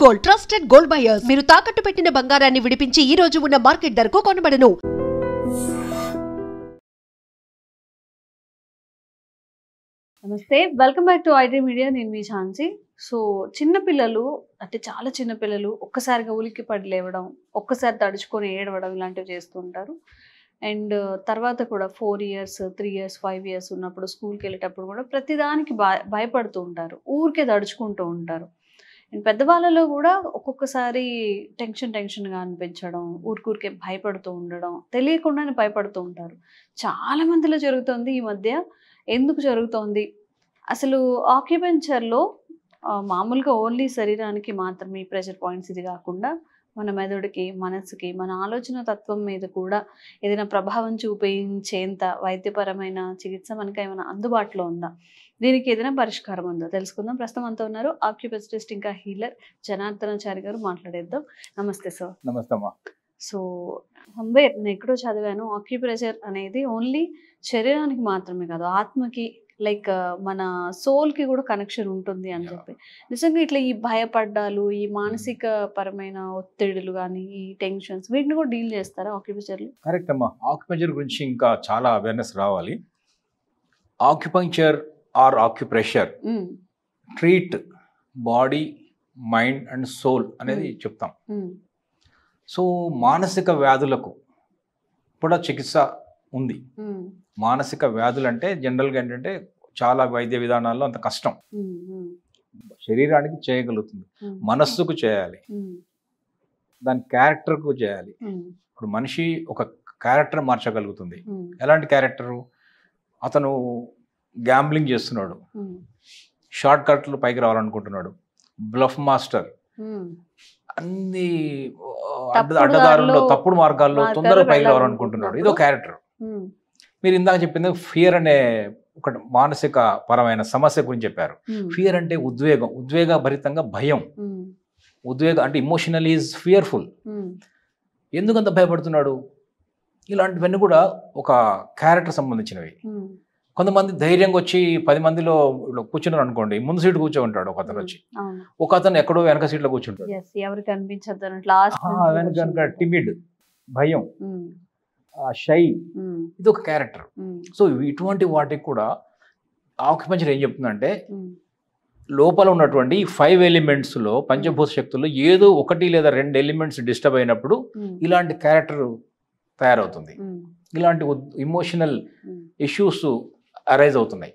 Gold, trusted gold buyers. మీరు తాకట్టు పెట్టిన బంగారాన్ని విడిపించి ఈ రోజు ఉన్న మార్కెట్ ధరకు కొనబడను. నమస్తే, welcome back to iDream media. నేను మీ ఝాన్సీ. సో చిన్నపిల్లలు అంటే చాలా చిన్నపిల్లలు ఒక్కసారిగా ఉలిక్కి పడి లేవడం, ఒక్కసారి తడుచుకొని ఏడవడం ఇలాంటివి చేస్తూ ఉంటారు. అండ్ తర్వాత కూడా 4 years 3 years 5 years ఉన్నప్పుడు స్కూల్కి వెళ్ళేటప్పుడు కూడా ప్రతిదానికి భయపడుతూ ఉంటారు, ఊరికే తడుచుకుంటూ ఉంటారు. అండ్ పెద్దవాళ్ళలో కూడా ఒక్కొక్కసారి టెన్షన్గా అనిపించడం, ఊరికే భయపడుతూ ఉండడం, తెలియకుండానే భయపడుతూ ఉంటారు. చాలా మందిలో జరుగుతుంది ఈ మధ్య. ఎందుకు జరుగుతోంది అసలు? ఆక్యుపెంచర్లో మామూలుగా ఓన్లీ శరీరానికి మాత్రమే ప్రెషర్ పాయింట్స్ ఇది కాకుండా మన మెదడుకి, మనసుకి, మన ఆలోచన తత్వం మీద కూడా ఏదైనా ప్రభావం చూపించేంత వైద్యపరమైన చికిత్స మనకి ఏమైనా అందుబాటులో ఉందా? దీనికి ఏదైనా పరిష్కారం ఉందో తెలుసుకుందాం. ప్రస్తుతం అంతా ఉన్నారు ఆక్యుపెస్టిస్ట్ ఇంకా హీలర్ జనార్దనాచారి గారు. మాట్లాడేద్దాం. నమస్తే సార్. నమస్తే అమ్మా. సో నేను ఎక్కడో చదివాను, ఆక్యుప్రెషర్ అనేది ఓన్లీ శరీరానికి మాత్రమే కాదు, ఆత్మకి, లైక్ మన సోల్కి కూడా కనెక్షన్ ఉంటుంది అని చెప్పి. నిజంగా ఇట్లా ఈ భయపడ్డాలు, ఈ మానసిక పరమైన ఒత్తిడులు కానీ, ఈ టెన్షన్స్, వీటిని కూడా డీల్ చేస్తారా ఆక్యుపెంచర్లు? కరెక్ట్ అమ్మా. ఆక్యుపంక్చర్ గురించి ఇంకా చాలా అవేర్నెస్ రావాలి. Acupuncture or acupressure treat body, mind and soul అనేది చెప్తాం. సో మానసిక వ్యాధులకు కూడా చికిత్స ఉంది. మానసిక వ్యాధులు అంటే జనరల్గా ఏంటంటే చాలా వైద్య విధానాల్లో అంత కష్టం. శరీరానికి చేయగలుగుతుంది, మనస్సుకు చేయాలి, దాని క్యారెక్టర్కు చేయాలి. ఇప్పుడు మనిషి ఒక క్యారెక్టర్ మార్చగలుగుతుంది. ఎలాంటి క్యారెక్టరు? అతను గ్యాంబ్లింగ్ చేస్తున్నాడు, షార్ట్ కట్లు పైకి రావాలనుకుంటున్నాడు, బ్లఫ్ మాస్టర్, అన్ని అడ్డదారుల్లో తప్పుడు మార్గాల్లో తొందరగా పైకి రావాలనుకుంటున్నాడు. ఇదో క్యారెక్టర్. మీరు ఇందాక చెప్పింది ఫియర్ అనే ఒక మానసిక పరమైన సమస్య గురించి చెప్పారు. ఫియర్ అంటే ఉద్వేగం, ఉద్వేగభరితంగా భయం. ఉద్వేగం అంటే ఇమోషనల్ ఈజ్ ఫియర్ఫుల్. ఎందుకంత భయపడుతున్నాడు? ఇలాంటివన్నీ కూడా ఒక క్యారెక్టర్ సంబంధించినవి. కొంతమంది ధైర్యంగా వచ్చి 10 మందిలో కూర్చున్నారు అనుకోండి, ముందు సీటు కూర్చోంటాడు ఒక అతను వచ్చి, ఒక అతను ఎక్కడో వెనక సీట్లో కూర్చుంటాడు. వెనక టిమిడ్, భయం, షై, ఇది ఒక క్యారెక్టర్. సో ఇటువంటి వాటికి కూడా ఆక్యుపంక్చర్ ఏం చెప్తుందంటే, లోపల ఉన్నటువంటి 5 ఎలిమెంట్స్లో, పంచభూత శక్తుల్లో ఏదో 1 లేదా 2 ఎలిమెంట్స్ డిస్టర్బ్ అయినప్పుడు ఇలాంటి క్యారెక్టర్ తయారవుతుంది. ఇలాంటి ఇమోషనల్ ఇష్యూస్ అరైజ్ అవుతున్నాయి.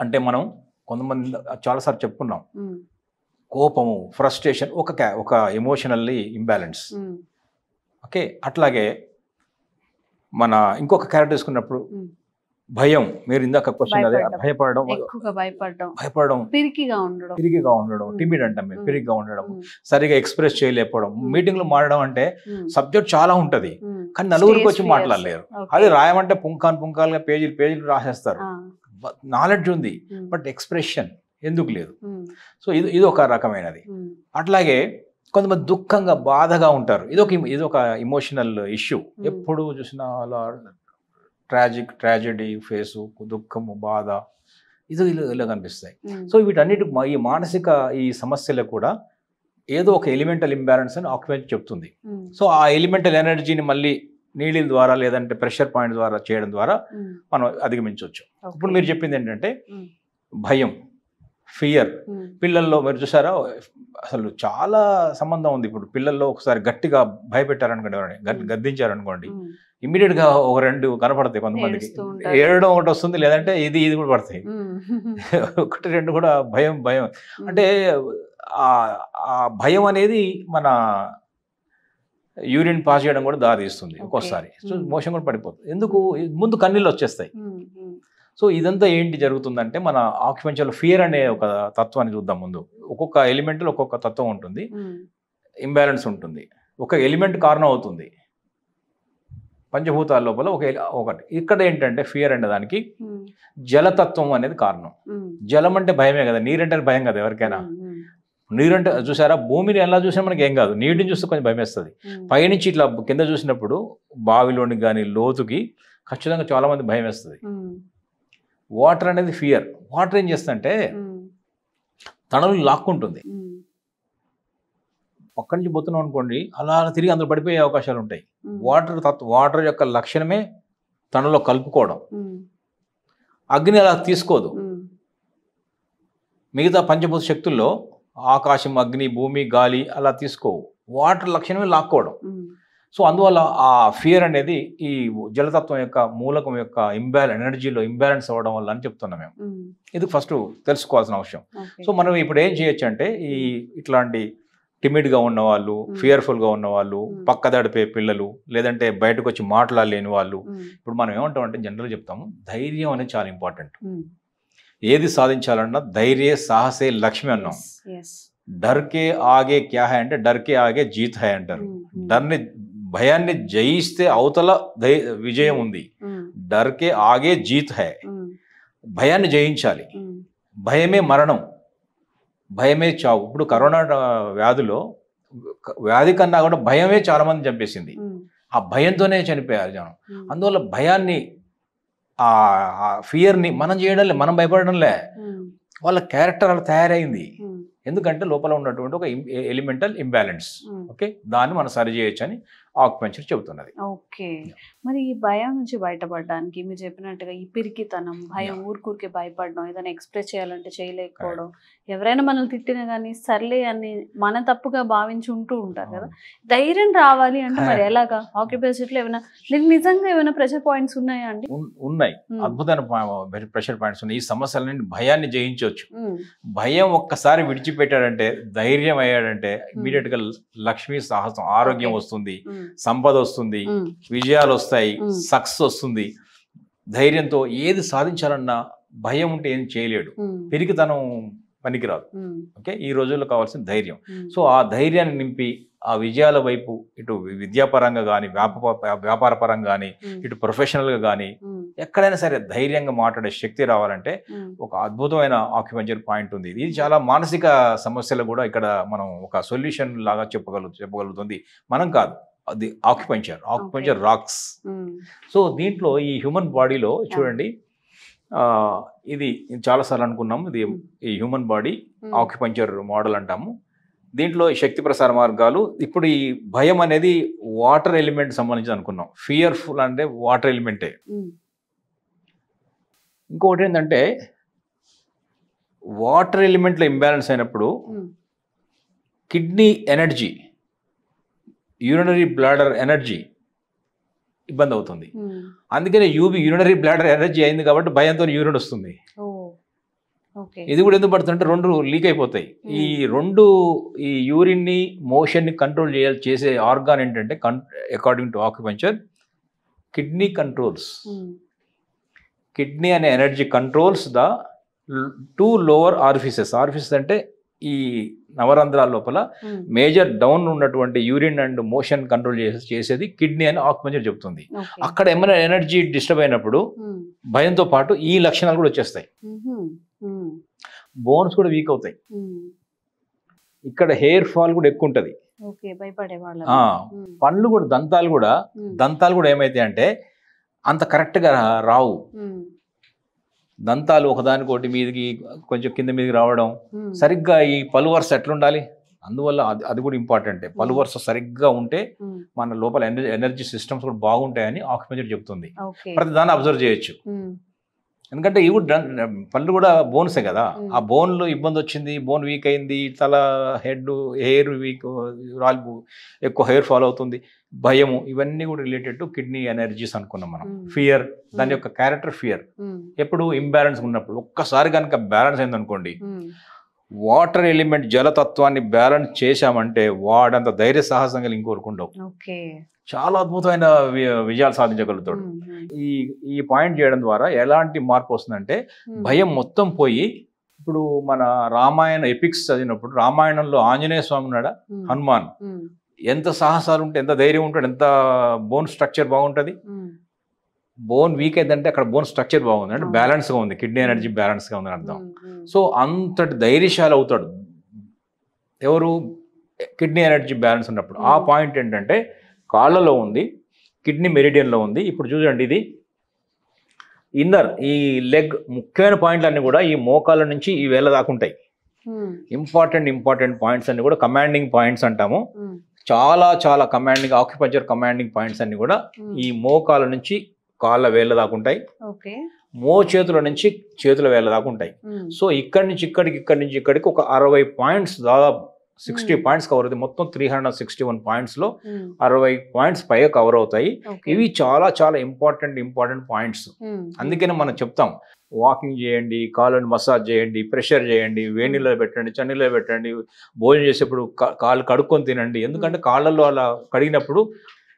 అంటే మనం కొంతమంది చాలాసార్లు చెప్పుకున్నాం, కోపము, ఫ్రస్ట్రేషన్ ఒక ఎమోషనల్లీ ఇంబ్యాలెన్స్. ఓకే, అట్లాగే మన ఇంకొక క్యారెక్టర్ తీసుకున్నప్పుడు భయం. మీరు ఇందాక క్వశ్చన్ అదే, భయపడడం, పిరికిగా ఉండడం, టిమిడ్ అంటాం మేము, పిరికిగా ఉండడం, సరిగా ఎక్స్ప్రెస్ చేయలేకపోవడం, మీటింగ్ లో మాట్లాడడం. అంటే సబ్జెక్ట్ చాలా ఉంటది కానీ నలుగురికి వచ్చి మాట్లాడలేరు. అది రాయమంటే పుంకాలుగా పేజీలు రాసేస్తారు. నాలెడ్జ్ ఉంది బట్ ఎక్స్ప్రెషన్ ఎందుకు లేదు? సో ఇది ఒక రకమైనది. అట్లాగే కొంతమంది దుఃఖంగా, బాధగా ఉంటారు. ఇది ఒక ఇమోషనల్ ఇష్యూ. ఎప్పుడు చూసినా అలా ట్రాజెడీ ఫేసు, దుఃఖము, బాధ, ఇలా కనిపిస్తాయి. సో వీటన్నిటి ఈ మానసిక ఈ సమస్యలకు కూడా ఏదో ఒక ఎలిమెంటల్ ఇంబ్యాలెన్స్ అని ఆక్యుపెంచర్ చెప్తుంది. సో ఆ ఎలిమెంటల్ ఎనర్జీని మళ్ళీ నీళ్ళ ద్వారా లేదంటే ప్రెషర్ పాయింట్ ద్వారా చేయడం ద్వారా మనం అధిగమించవచ్చు. ఇప్పుడు మీరు చెప్పింది ఏంటంటే భయం, ఫియర్. పిల్లల్లో మీరు చూసారా, అసలు చాలా సంబంధం ఉంది. ఇప్పుడు పిల్లల్లో ఒకసారి గట్టిగా భయపెట్టారనుకోండి, ఎవరైనా గద్దించారనుకోండి, ఇమ్మీడియట్ గా 1-2 కనపడతాయి. కొంతమందికి ఏడడం ఒకటి వస్తుంది, లేదంటే ఇది కూడా పడతాయి. 1-2 కూడా భయం. అంటే ఆ భయం అనేది మన యూరిన్ పాస్ చేయడం కూడా దారిస్తుంది ఒక్కోసారి. సో మోషన్ కూడా పడిపోతుంది. ఎందుకు? ముందు కన్నీళ్ళు వచ్చేస్తాయి. సో ఇదంతా ఏంటి జరుగుతుందంటే, మన ఆక్యుపెంచర్లో ఫియర్ అనే ఒక తత్వాన్ని చూద్దాం. ముందు ఒక్కొక్క ఎలిమెంట్లో ఒక్కొక్క తత్వం ఉంటుంది, ఇంబ్యాలెన్స్ ఉంటుంది. ఒక ఎలిమెంట్ కారణం అవుతుంది పంచభూతాల లోపల ఒకటి. ఇక్కడ ఏంటంటే ఫియర్ అనే దానికి జలతత్వం అనేది కారణం. జలం అంటే భయమే కదా, నీరంటే భయం కదా ఎవరికైనా. నీరంటే చూసారా, భూమిని ఎలా చూసినా మనకి ఏం కాదు, నీటిని చూస్తే కొంచెం భయం వేస్తుంది. పైనుంచి ఇట్లా కింద చూసినప్పుడు బావిలోనికి కానీ లోతుకి ఖచ్చితంగా చాలా మంది భయం వేస్తుంది. వాటర్ అనేది ఫియర్. వాటర్ ఏం చేస్తుందంటే తనలు లాక్కుంటుంది. ఒక్కడి నుంచి పోతున్నాం అనుకోండి, అలా తిరిగి అందులో పడిపోయే అవకాశాలు ఉంటాయి. వాటర్ యొక్క లక్షణమే తనలో కలుపుకోవడం. అగ్ని అలా తీసుకోదు. మిగతా పంచభూత శక్తుల్లో ఆకాశం, అగ్ని, భూమి, గాలి అలా తీసుకోవు. వాటర్ లక్షణమే లాక్కోవడం. సో అందువల్ల ఆ ఫియర్ అనేది ఈ జలతత్వం యొక్క మూలకం యొక్క ఎనర్జీలో ఇంబ్యాలెన్స్ అవ్వడం వల్ల అని చెప్తున్నాం మేము. ఇది ఫస్ట్ తెలుసుకోవాల్సిన అవసరం. సో మనం ఇప్పుడు ఏం చేయొచ్చు అంటే, ఈ ఇట్లాంటి టిమిడ్గా ఉన్నవాళ్ళు, ఫియర్ఫుల్గా ఉన్నవాళ్ళు, పక్కదడిపే పిల్లలు, లేదంటే బయటకు వచ్చి మాట్లాడలేని వాళ్ళు, ఇప్పుడు మనం ఏమంటాం అంటే జనరల్గా చెప్తాము, ధైర్యం అనేది చాలా ఇంపార్టెంట్. ఏది సాధించాలన్నా ధైర్య సాహసే లక్ష్మి అన్నాం. డర్కే ఆగే క్యా హై అంటే డర్కే ఆగే జీత్ హై అంటారు. భయాన్ని జయిస్తే అవతల విజయం ఉంది. డర్కే ఆగే జీత్ హై. భయాన్ని జయించాలి. భయమే మరణం, భయమే చావు. ఇప్పుడు కరోనా వ్యాధి కన్నా కూడా భయమే చాలా మంది చంపేసింది. ఆ భయంతోనే చనిపోయారు జనం. అందువల్ల భయాన్ని, ఆ ఫియర్ని మనం చేయడంలే, మనం భయపడడంలే, వాళ్ళ క్యారెక్టర్ అలా తయారైంది. ఎందుకంటే లోపల ఉన్నటువంటి ఒక ఎలిమెంటల్ ఇంబ్యాలెన్స్. ఓకే, దాన్ని మనం సరి చేయొచ్చు అని ఆక్యుపెంచర్ చెబుతున్నది. ఓకే, మరి ఈ భయం నుంచి బయటపడడానికి మీరు చెప్పినట్టుగా ఈ పిరికితనం, భయం, ఊరికే భయపడడం, ఏదైనా ఎక్స్ప్రెస్ చేయాలంటే చేయలేకపోవడం, ఎవరైనా మనల్ని తిట్టినా కానీ సర్లే అని మన తప్పుగా భావించి ఉంటూ ఉంటారు కదా. ధైర్యం రావాలి అంటే మరి ఎలాగా? ఆక్యుపెంచర్లో ఏమైనా నిజంగా ఏమైనా ప్రెషర్ పాయింట్స్ ఉన్నాయా అండి? ఉన్నాయి, అద్భుతమైన ప్రెషర్ పాయింట్స్ ఉన్నాయి. ఈ సమస్యల నుండి భయాన్ని జయించవచ్చు. భయం ఒక్కసారి విడిచిపెట్టాడంటే, ధైర్యం అయ్యాడంటే, ఇమీడియట్ గా లక్ష్మీ, సాహసం, ఆరోగ్యం వస్తుంది, సంపద వస్తుంది, విజయాలు వస్తాయి, సక్సెస్ వస్తుంది. ధైర్యంతో ఏది సాధించాలన్నా భయం ఉంటే ఏం చేయలేడు. పిరికితనం పనికిరాదు. ఓకే, ఈ రోజుల్లో కావాల్సిన ధైర్యం. సో ఆ ధైర్యాన్ని నింపి ఆ విజయాల వైపు, ఇటు విద్యాపరంగా కానీ, వ్యాపార పరంగా కానీ, ఇటు ప్రొఫెషనల్గా కానీ, ఎక్కడైనా సరే ధైర్యంగా మాట్లాడే శక్తి రావాలంటే ఒక అద్భుతమైన ఆక్యుపెంచర్ పాయింట్ ఉంది. ఇది చాలా మానసిక సమస్యలు కూడా ఇక్కడ మనం ఒక సొల్యూషన్ లాగా చెప్పగలుగుతుంది. మనం కాదు, అది ఆక్యుపెంచర్ రాక్స్. సో దీంట్లో ఈ హ్యూమన్ బాడీలో చూడండి, ఇది చాలాసార్లు అనుకున్నాము, ఇది ఈ హ్యూమన్ బాడీ ఆక్యుపెంచర్ మోడల్ అంటాము. దీంట్లో శక్తి ప్రసార మార్గాలు, ఇప్పుడు ఈ భయం అనేది వాటర్ ఎలిమెంట్ సంబంధించి అనుకున్నాం. ఫియర్ఫుల్ అంటే వాటర్ ఎలిమెంటే. ఇంకొకటి ఏంటంటే, వాటర్ ఎలిమెంట్లో ఇంబ్యాలెన్స్ అయినప్పుడు kidney energy, urinary bladder energy ఇబ్బంది అవుతుంది. అందుకనే యూరినరీ బ్లాడర్ ఎనర్జీ అయింది కాబట్టి భయంతో యూరిన్ వస్తుంది. ఇది కూడా ఎందుకు పడుతుందంటే రెండు లీక్ అయిపోతాయి. ఈ యూరిన్ని, మోషన్ని కంట్రోల్ చేసే ఆర్గాన్ ఏంటంటే, according to acupuncture, kidney controls. Kidney అనే ఎనర్జీ కంట్రోల్స్ ద 2 లోవర్ ఆరిఫిసెస్. ఆరిఫిసెస్ అంటే ఈ నవరంధ్రాల లోపల మేజర్ డౌన్ ఉన్నటువంటి యూరిన్ అండ్ మోషన్ కంట్రోల్ చేసేది కిడ్నీ అని ఆక్యుపెంచర్ చెప్తుంది. అక్కడ ఏమైనా ఎనర్జీ డిస్టర్బ్ అయినప్పుడు భయంతో పాటు ఈ లక్షణాలు కూడా వచ్చేస్తాయి. బోన్స్ కూడా వీక్ అవుతాయి. ఇక్కడ హెయిర్ ఫాల్ కూడా ఎక్కువ ఉంటుంది. పండ్లు కూడా, దంతాలు కూడా ఏమైతాయి అంటే అంత కరెక్ట్గా రావు. దంతాలు ఒకదానికోటి మీదకి కొంచెం కింద మీదకి రావడం, సరిగ్గా ఈ పలు వరుస ఎట్లుండాలి, అందువల్ల అది కూడా ఇంపార్టెంటే. పలు వరుస సరిగ్గా ఉంటే మన లోపల ఎనర్జీ సిస్టమ్స్ కూడా బాగుంటాయని ఆక్యుపెంచర్ చెప్తుంది. ప్రతి దాన్ని అబ్జర్వ్ చేయొచ్చు. ఎందుకంటే ఇవి పళ్ళు కూడా బోన్సే కదా. ఆ బోన్లో ఇబ్బంది వచ్చింది, బోన్ వీక్ అయింది, తల, హెయిర్ వీక్, ఎక్కువ హెయిర్ ఫాల్ అవుతుంది, భయము, ఇవన్నీ కూడా రిలేటెడ్ టు కిడ్నీ ఎనర్జీస్ అనుకున్నాం మనం. ఫియర్, దాని యొక్క క్యారెక్టర్ ఫియర్. ఎప్పుడు ఇంబ్యాలెన్స్ ఉన్నప్పుడు. ఒక్కసారి కనుక బ్యాలెన్స్ అయిందనుకోండి, వాటర్ ఎలిమెంట్ జలతత్వాన్ని బ్యాలెన్స్ చేశామంటే వాడంత ధైర్య సాహసం కలిగి ఇంకోరుకుండవు. చాలా అద్భుతమైన విజయాలు సాధించగలుగుతాడు. ఈ పాయింట్ చేయడం ద్వారా ఎలాంటి మార్పు వస్తుందంటే, భయం మొత్తం పోయి, ఇప్పుడు మన రామాయణ ఎపిక్స్ చదివినప్పుడు రామాయణంలో ఆంజనేయ స్వామి ఉన్నాడా, హనుమాన్, ఎంత సాహసాలు ఉంటే, ఎంత ధైర్యం ఉంటాడు, ఎంత బోన్ స్ట్రక్చర్ బాగుంటుంది. బోన్ వీక్ అయిందంటే అక్కడ బోన్ స్ట్రక్చర్ బాగుంది అంటే బ్యాలెన్స్గా ఉంది, కిడ్నీ ఎనర్జీ బ్యాలెన్స్గా ఉందని అర్థం. సో అంతటి ధైర్యశాలి అవుతాడు ఎవరు, కిడ్నీ ఎనర్జీ బ్యాలెన్స్ ఉన్నప్పుడు. ఆ పాయింట్ ఏంటంటే కాళ్ళలో ఉంది, కిడ్నీ మెరిడియన్లో ఉంది. ఇప్పుడు చూడండి, ఇది ఇన్నర్, ఈ లెగ్ ముఖ్యమైన పాయింట్లన్నీ కూడా ఈ మోకాళ్ళ నుంచి ఈ వేళ్ళ దాకా ఉంటాయి. ఇంపార్టెంట్ పాయింట్స్ అన్ని కూడా కమాండింగ్ పాయింట్స్ అంటాము. చాలా చాలా కమాండింగ్ ఆక్యుపంచర్ కమాండింగ్ పాయింట్స్ అన్ని కూడా ఈ మోకాల నుంచి కాళ్ళ వేళ్ళ దాకా ఉంటాయి. మో చేతుల నుంచి చేతుల వేళ్ళ దాకా ఉంటాయి. సో ఇక్కడి నుంచి ఇక్కడికి ఒక 60 పాయింట్స్, దాదాపు 60 పాయింట్స్ కవర్ అవుతాయి. మొత్తం 361 పాయింట్స్ లో 60 పాయింట్స్ పైగా కవర్ అవుతాయి. ఇవి చాలా చాలా ఇంపార్టెంట్ పాయింట్స్. అందుకనే మనం చెప్తాం, వాకింగ్ చేయండి, కాళ్ళని మసాజ్ చేయండి, ప్రెషర్ చేయండి, వేడి నీళ్ళలో పెట్టండి, చన్నీళ్ళలో పెట్టండి, భోజనం చేసేప్పుడు కాళ్ళు కడుక్కొని తినండి. ఎందుకంటే కాళ్ళల్లో అలా కడిగినప్పుడు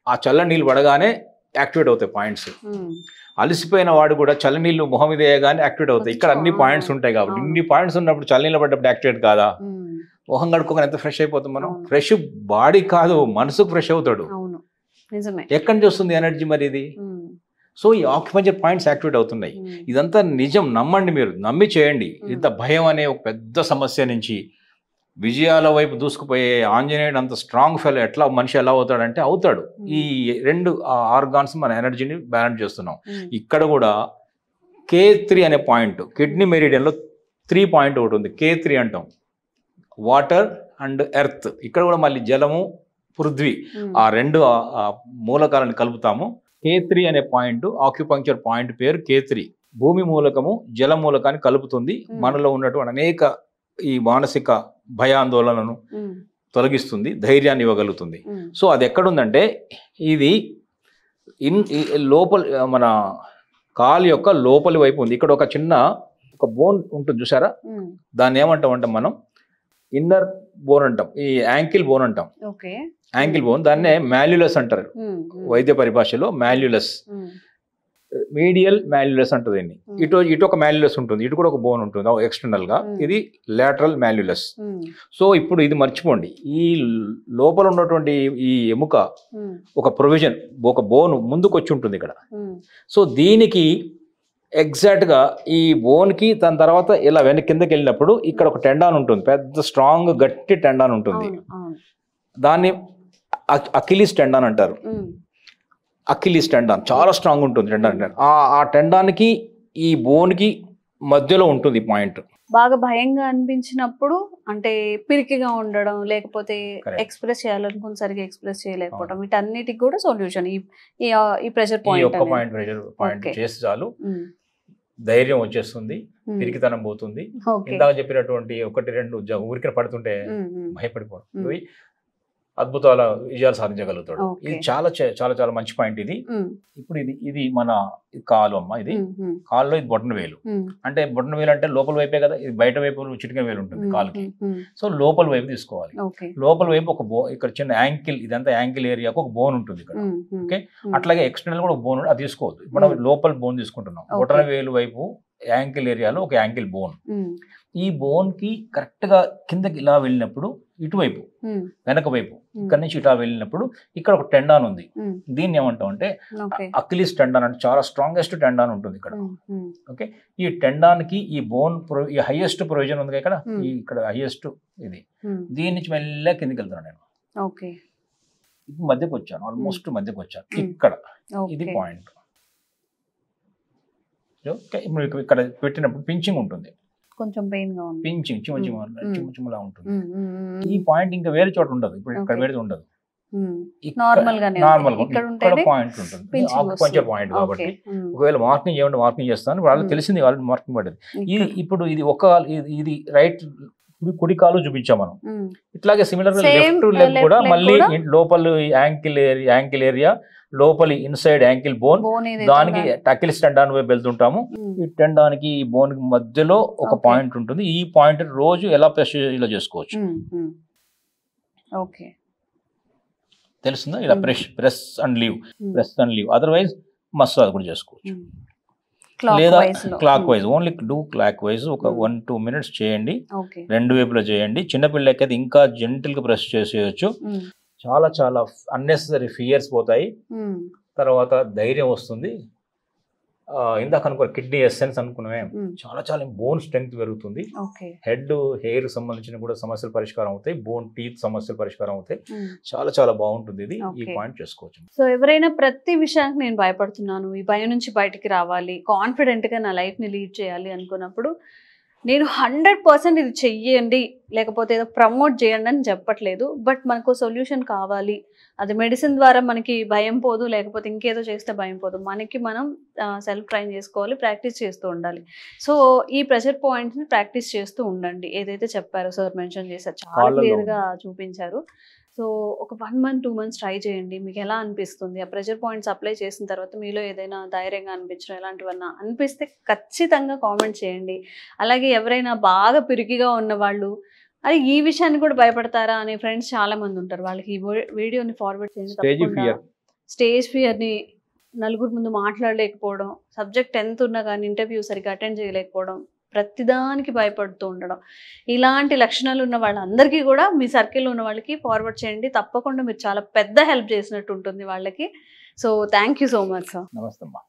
ఆ చల్ల నీళ్ళు పడగానే యాక్టివేట్ అవుతాయి పాయింట్స్. అలసిపోయిన వాడు కూడా చల్లనీళ్ళు మొహం మీద వేయగానే యాక్టివేట్ అవుతాయి. ఇక్కడ అన్ని పాయింట్స్ ఉంటాయి కాబట్టి ఇన్ని పాయింట్స్ ఉన్నప్పుడు చల్లనీళ్ళు పడ్డప్పుడు యాక్టివేట్ కాదా? మొహం కడుక్కోగానే ఎంత ఫ్రెష్ అయిపోతాం మనం. ఫ్రెష్ బాడీ కాదు, మనసుకు ఫ్రెష్ అవుతాడు. ఎక్కడి నుంచి వస్తుంది ఎనర్జీ మరి ఇది? సో ఈ ఆక్యుపంచర్ పాయింట్స్ యాక్టివేట్ అవుతున్నాయి. ఇదంతా నిజం, నమ్మండి, మీరు నమ్మి చేయండి. ఇంత భయం అనే ఒక పెద్ద సమస్య నుంచి విజయాల వైపు దూసుకుపోయే ఆంజనేయుడు అంత స్ట్రాంగ్ ఫెల్ ఎట్లా మనిషి ఎలా అవుతాడంటే అవుతాడు. ఈ 2 ఆర్గాన్స్ మన ఎనర్జీని బ్యాలెన్స్ చేస్తున్నాం. ఇక్కడ కూడా K3 అనే పాయింట్, కిడ్నీ మెరిడియన్లో 3 పాయింట్ ఒకటి ఉంది, K3 అంటాం. Water and earth. ఇక్కడ కూడా మళ్ళీ జలము, పృథ్వీ, ఆ 2 మూలకాలను కలుపుతాము. K3 అనే పాయింట్, ఆక్యుపంక్చర్ పాయింట్ పేరు K3. భూమి మూలకము జల మూలకాన్ని కలుపుతుంది. మనలో ఉన్నటువంటి అనేక ఈ మానసిక భయాందోళనను తొలగిస్తుంది, ధైర్యాన్ని ఇవ్వగలుగుతుంది. సో అది ఎక్కడుందంటే ఇది లోపల మన కాలు యొక్క లోపలి వైపు ఉంది. ఇక్కడ ఒక చిన్న బోన్ ఉంటుంది చూసారా, దాన్ని ఏమంటాం మనం ఇన్నర్ బోన్ అంటాం, ఈ యాంకిల్ బోన్ అంటాం. యాంకిల్ బోన్, దాన్నే మాల్యులస్ అంటారు వైద్య పరిభాషలో. మాల్యులస్, మీడియల్ మాల్యులస్ అంటుంది. ఇటు ఒక మాల్యులస్ ఉంటుంది, ఇటు కూడా ఒక బోన్ ఉంటుంది ఎక్స్టర్నల్ గా. ఇది లాటరల్ మాల్యులస్. సో ఇప్పుడు ఇది మర్చిపోండి, ఈ లోపల ఉన్నటువంటి ఈ ఎముక ఒక ప్రొవిజన్, ఒక బోన్ ముందుకు వచ్చి ఉంటుంది ఇక్కడ. సో దీనికి ఎగ్జాక్ట్ గా ఈ బోన్ కి దాని తర్వాత ఇలా కిందకి వెళ్ళినప్పుడు ఇక్కడ ఒక టెండాన్ ఉంటుంది, పెద్ద స్ట్రాంగ్ గట్టి టెండాన్ ఉంటుంది. దాన్ని అకిలీస్ టెండాన్ అంటారు. అకిలీస్ టెండాన్ చాలా స్ట్రాంగ్ ఉంటుంది. టెండాన్ ఆ టెండాన్కి ఈ బోన్కి మధ్యలో ఉంటుంది పాయింట్. బాగా భయంగా అనిపించినప్పుడు, అంటే పిరికిగా ఉండడం, లేకపోతే ఎక్స్ప్రెస్ చేయాలనుకుని సరిగా ఎక్స్ప్రెస్ చేయలేకపోవడం, వీటన్నిటికి కూడా సొల్యూషన్ ఈ ప్రెషర్ పాయింట్ చేసి చాలు, ధైర్యం వచ్చేస్తుంది, పిరికితనం పోతుంది. ఇందాక చెప్పినటువంటి 1-2 ఊరికే పడుతుంటే భయపడిపోవడం, అద్భుతాల విజయాలు సాధించగలుగుతాడు. ఇది చాలా చాలా చాలా మంచి పాయింట్ ఇది. ఇప్పుడు ఇది మన కాలు అమ్మ, ఇది కాల్లో ఇది బొటన వేలు. అంటే బొటన వేలు అంటే లోపల వైపే కదా, ఇది బయట వైపు చిటికెన వేలు ఉంటుంది కాలుకి. సో లోపల వైపు తీసుకోవాలి. లోపల వైపు ఒక ఇక్కడ చిన్న యాంకిల్, ఇదంతా యాంకిల్ ఏరియాకు ఒక బోన్ ఉంటుంది ఇక్కడ. ఓకే, అట్లాగే ఎక్స్టర్నల్ కూడా ఒక బోన్, అది తీసుకోవద్దు. మనం లోపల బోన్ తీసుకుంటున్నాం. బొటన వేలు వైపు యాంకిల్ ఏరియాలో ఒక యాంకిల్ బోన్. ఈ బోన్ కి కరెక్ట్ గా కిందకి ఇలా వెళ్ళినప్పుడు ఇటువైపు వెనక వైపు ఇక్కడ నుంచి ఇట్లా వెళ్ళినప్పుడు ఇక్కడ ఒక టెండాన్ ఉంది. దీన్ని ఏమంటాం అంటే అకిలీస్ టెండాన్ అంటే చాలా స్ట్రాంగెస్ట్ టెండాన్ ఉంటుంది ఇక్కడ. ఓకే, ఈ టెండాన్ కి ఈ బోన్ ఈ హైయెస్ట్ ప్రొవిజన్ ఉంది ఇక్కడ, ఇక్కడ హైయెస్ట్ ఇది. దీని నుంచి మెల్లగా కిందికి వెళ్తాను నేను. ఇప్పుడు మధ్యకి వచ్చాను, ఆల్మోస్ట్ మధ్యకి వచ్చాను. ఇక్కడ ఇది పాయింట్. ఇక్కడ పెట్టినప్పుడు పించింగ్ ఉంటుంది, కొంచెం పెయిన్ గా ఉంది, పించింగ్ చిమ్మలా ఉంటుంది. ఈ పాయింట్ ఇంకా వేరే చోట ఉండదు, ఇప్పుడు ఇక్కడ వేరే ఉండదు, నార్మల్ పాయింట్ ఉంటుంది, ఆకుపంచర్ పాయింట్. కాబట్టి ఒకవేళ మార్కింగ్ ఏమంటే మార్కింగ్ చేస్తాను, వాళ్ళకి తెలిసింది, వాళ్ళకి మార్కింగ్ పడ్డది. ఇప్పుడు ఇది ఇది రైట్ కుడి కాలు చూపించాం మనం. ఇట్లాగే సిమిలర్ లెఫ్ట్ లెగ్ కూడా మళ్ళీ లోపల యాంకిల్ ఏరియా, లోపలి ఇన్సైడ్ యాంకిల్ బోన్, దానికి అకిలీస్ టెండాన్ వైపు వెళ్తుంటాము. ఈ టెండాన్కి ఈ బోన్ మధ్యలో ఒక పాయింట్ ఉంటుంది. ఈ పాయింట్ రోజు ఎలా ప్రెస్ ఇలా చేసుకోవచ్చు, తెలుస్తుందా? ఇలా press and leave, otherwise massage కూడా చేసుకోవచ్చు. లేదా clock wise, only do clock wise ఒక 1-2 minutes చేయండి, 2 వైపులా చేయండి. చిన్నపిల్లలకి అయితే ఇంకా జెంటిల్ గా ప్రెస్ చేసేయచ్చు. చాలా చాలా అన్నెసరీ ఫియర్స్ పోతాయి, తర్వాత ధైర్యం వస్తుంది. ఇందాక అనుకో కిడ్నీ ఎసెన్స్ అనుకున్నామే, చాలా చాలా బోన్ స్ట్రెంగ్త్ పెరుగుతుంది. హెడ్ హెయిర్ సంబంధించిన కూడా సమస్యలు పరిష్కారం అవుతాయి, బోన్ టీత్ సమస్యలు పరిష్కారం అవుతాయి. చాలా చాలా బాగుంటుంది ఇది. ఈ పాయింట్ చేసుకోవచ్చు. సో ఎవరైనా ప్రతి విషయానికి నేను భయపడుతున్నాను, ఈ భయం నుంచి బయటికి రావాలి, కాన్ఫిడెంట్ గా నా లైఫ్ ని లీడ్ చేయాలి అనుకున్నప్పుడు నేను 100% ఇది చెయ్యండి లేకపోతే ఏదో ప్రమోట్ చేయండి అని చెప్పట్లేదు. బట్ మనకు సొల్యూషన్ కావాలి, అది మెడిసిన్ ద్వారా మనకి భయం పోదు, లేకపోతే ఇంకేదో చేస్తే భయం పోదు. మనకి మనం సెల్ఫ్ ట్రైన్ చేసుకోవాలి, ప్రాక్టీస్ చేస్తూ ఉండాలి. సో ఈ ప్రెషర్ పాయింట్స్ని ప్రాక్టీస్ చేస్తూ ఉండండి. ఏదైతే చెప్పారో సార్ మెన్షన్ చేశారు, చాలా క్లియర్గా చూపించారు. సో ఒక 1 month 2 months ట్రై చేయండి. మీకు ఎలా అనిపిస్తుంది, ఆ ప్రెషర్ పాయింట్స్ అప్లై చేసిన తర్వాత మీలో ఏదైనా ధైర్యంగా అనిపించడం ఇలాంటివన్నా అనిపిస్తే ఖచ్చితంగా కామెంట్ చేయండి. అలాగే ఎవరైనా బాగా పిరికిగా ఉన్న వాళ్ళు, అది ఈ విషయాన్ని కూడా భయపడతారా అనే ఫ్రెండ్స్ చాలా మంది ఉంటారు, వాళ్ళకి ఈ వీడియోని ఫార్వర్డ్ చేయండి. స్టేజ్ ఫియర్ని, నలుగురు ముందు మాట్లాడలేకపోవడం, సబ్జెక్ట్ ఎంత ఉన్నా కానీ ఇంటర్వ్యూ సరిగ్గా అటెండ్ చేయలేకపోవడం, ప్రతిదానికి భయపడుతూ ఉండడం, ఇలాంటి లక్షణాలు ఉన్న వాళ్ళందరికీ కూడా మీ సర్కిల్లో ఉన్న వాళ్ళకి ఫార్వర్డ్ చేయండి. తప్పకుండా మీరు చాలా పెద్ద హెల్ప్ చేసినట్టు ఉంటుంది వాళ్ళకి. So thank you so much sir. నమస్తే అమ్మా.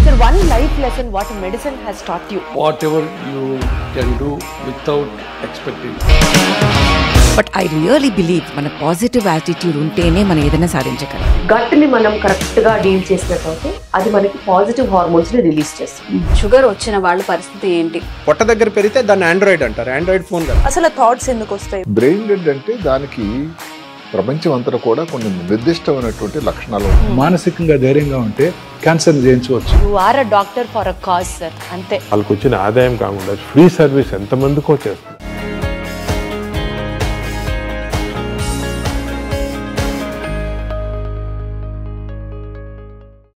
Sir, one life lesson what medicine has taught you. Whatever you can do without expecting. But I really believe మన పాజిటివ్ యాటిట్యూడ్ ఉంటేనే మనం ఏదైనా సాధించగలం. గట్ని మనం కరెక్ట్గా డీల్ చేసినట్లయితే అది మనకి పాజిటివ్ హార్మోన్స్ని రిలీజ్ చేస్తుంది. షుగర్ వచ్చిన వాళ్ళ పరిస్థితి ఏంటి? పొట్ట దగ్గర పెరిగితే దాన్ని ఆండ్రాయిడ్ అంటారు, ఆండ్రాయిడ్ ఫోన్ కదా. అసలు థాట్స్ ఎందుకు వస్తాయి? బ్రెయిన్ డెడ్ అంటే దానికి ప్రపంచం అంతా కూడా కొన్ని నిర్దిష్టమైనటువంటి లక్షణాలు. మానసికంగా ధైర్యంగా ఉంటే క్యాన్సర్ జయించవచ్చు. You are a doctor for a cause sir, అంతే. వాళ్ళకి వచ్చిన ఆదాయం కాకుండా ఫ్రీ సర్వీస్ ఎంతమందికో చేస్తుంది.